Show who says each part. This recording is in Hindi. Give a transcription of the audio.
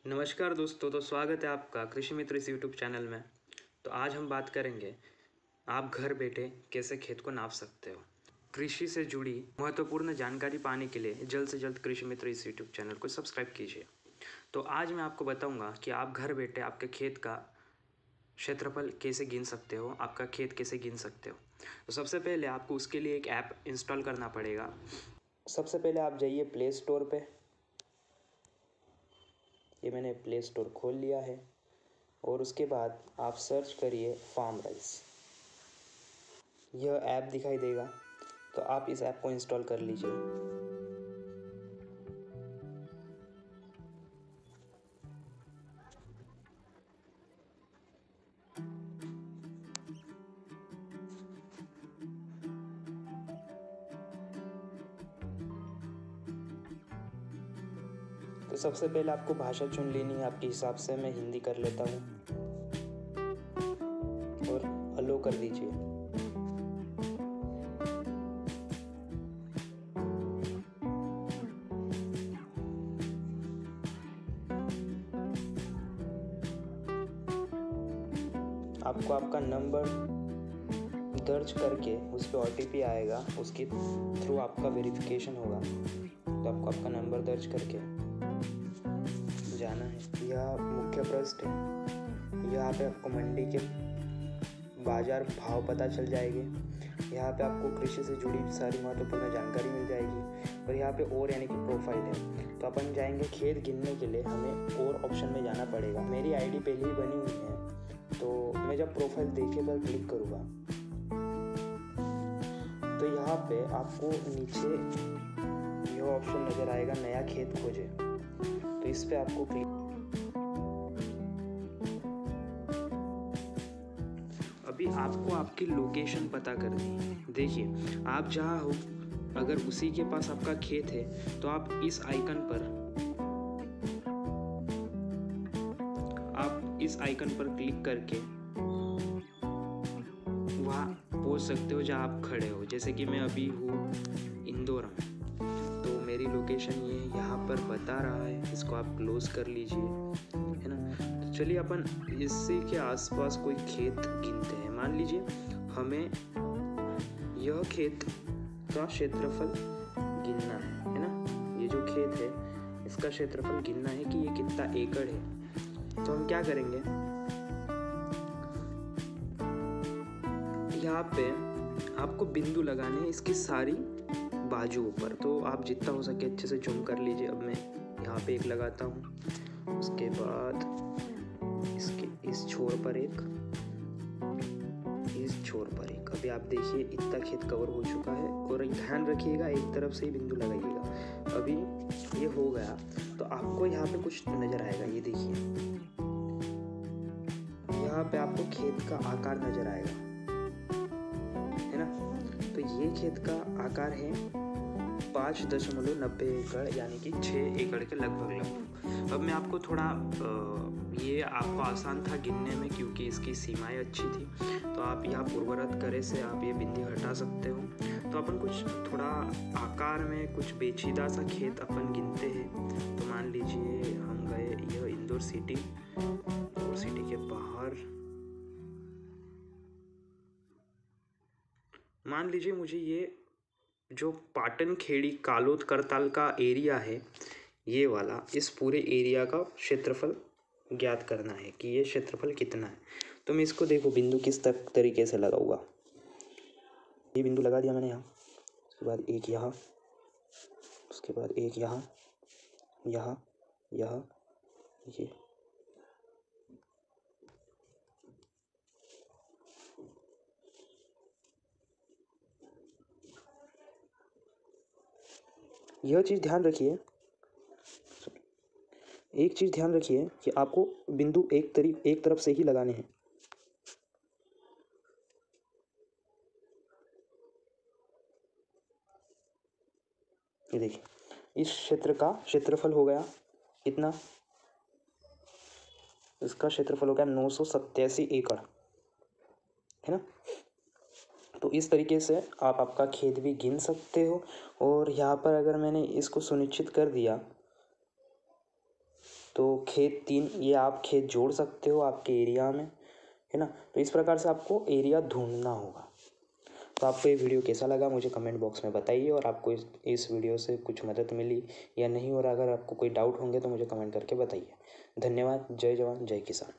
Speaker 1: नमस्कार दोस्तों, तो स्वागत है आपका कृषि मित्र इस यूट्यूब चैनल में। तो आज हम बात करेंगे आप घर बैठे कैसे खेत को नाप सकते हो। कृषि से जुड़ी महत्वपूर्ण जानकारी पाने के लिए जल्द से जल्द कृषि मित्र इस यूट्यूब चैनल को सब्सक्राइब कीजिए। तो आज मैं आपको बताऊंगा कि आप घर बैठे आपके खेत का क्षेत्रफल कैसे गिन सकते हो, आपका खेत कैसे गिन सकते हो। तो सबसे पहले आपको उसके लिए एक ऐप इंस्टॉल करना पड़ेगा। सबसे पहले आप जाइए प्ले स्टोर पे। ये मैंने प्ले स्टोर खोल लिया है और उसके बाद आप सर्च करिए फार्म राइस। यह ऐप दिखाई देगा, तो आप इस ऐप को इंस्टॉल कर लीजिए। तो सबसे पहले आपको भाषा चुन लेनी है आपके हिसाब से। मैं हिंदी कर लेता हूँ और अलो कर दीजिए। आपको आपका नंबर दर्ज करके उस पर OTP आएगा, उसके थ्रू आपका वेरिफिकेशन होगा। तो आपको आपका नंबर दर्ज करके जाना है। यह मुख्य पृष्ठ है। यहाँ पे आपको मंडी के बाजार भाव पता चल जाएंगे। यहाँ पे आपको कृषि से जुड़ी सारी महत्वपूर्ण जानकारी मिल जाएगी। और यहाँ पे और यानी कि प्रोफाइल है। तो अपन जाएंगे खेत गिनने के लिए, हमें और ऑप्शन में जाना पड़ेगा। मेरी आईडी पहले ही बनी हुई है, तो मैं जब प्रोफाइल देखे पर क्लिक करूँगा तो यहाँ पे आपको नीचे यह ऑप्शन नज़र आएगा, नया खेत खोजे। तो इस पे आपको क्लिक। अभी आपको आपकी लोकेशन पता करनी है। देखिए, आप जहाँ हो अगर उसी के पास आपका खेत है तो आप इस आइकन पर क्लिक करके वहाँ पहुँच सकते हो जहाँ आप खड़े हो। जैसे कि मैं अभी हूँ इंदौर में, तो मेरी लोकेशन ये यहाँ पर बता रहा है। इसको आप क्लोज कर लीजिए, है ना। तो चलिए अपन इसी के आसपास कोई खेत गिनते हैं। मान लीजिए हमें यह खेत का क्षेत्रफल गिनना है ना। ये जो खेत है इसका क्षेत्रफल गिनना है कि ये कितना एकड़ है। तो हम क्या करेंगे, यहाँ पे आपको बिंदु लगाने हैं इसकी सारी बाजुओं पर। तो आप जितना हो सके अच्छे से जूम कर लीजिए। अब मैं यहाँ पे एक लगाता हूँ, उसके बाद इसके इस छोर पर एक, इस छोर पर एक। अभी आप देखिए इतना खेत कवर हो चुका है। और ध्यान रखिएगा एक तरफ से ही बिंदु लगाइएगा। अभी ये हो गया तो आपको यहाँ पे कुछ नजर आएगा। ये देखिए यहाँ पे आपको खेत का आकार नजर आएगा, है ना। तो ये खेत का आकार है 5.90 एकड़, यानी कि 6 एकड़ के लगभग। अब मैं आपको थोड़ा ये आपको आसान था गिनने में क्योंकि इसकी सीमाएं अच्छी थी। तो आप यहाँ पूर्वरत करे से आप ये बिंदी हटा सकते हो। तो अपन कुछ थोड़ा आकार में कुछ पेचीदा सा खेत अपन गिनते हैं। तो मान लीजिए हम गए यह इंदौर सिटी के बाहर। मान लीजिए मुझे ये जो पाटन खेड़ी कालोद करताल का एरिया है, ये वाला, इस पूरे एरिया का क्षेत्रफल ज्ञात करना है कि ये क्षेत्रफल कितना है। तो मैं इसको देखो बिंदु किस तरीके से लगाऊंगा। ये बिंदु लगा दिया मैंने यहाँ, उसके बाद एक यहाँ, उसके बाद एक यहाँ, यहाँ, यहाँ, ये। यह चीज़ ध्यान रखिए, एक चीज़ ध्यान रखिए कि आपको बिंदु एक तरफ से ही लगाने हैं। ये देखिए इस क्षेत्र का क्षेत्रफल हो गया कितना, इसका क्षेत्रफल हो गया 987 एकड़, है ना। तो इस तरीके से आप आपका खेत भी गिन सकते हो। और यहाँ पर अगर मैंने इसको सुनिश्चित कर दिया तो खेत 3 ये आप खेत जोड़ सकते हो आपके एरिया में, है ना। तो इस प्रकार से आपको एरिया ढूंढना होगा। तो आपको ये वीडियो कैसा लगा मुझे कमेंट बॉक्स में बताइए, और आपको इस वीडियो से कुछ मदद मिली या नहीं, और अगर आपको कोई डाउट होंगे तो मुझे कमेंट करके बताइए। धन्यवाद। जय जवान जय किसान।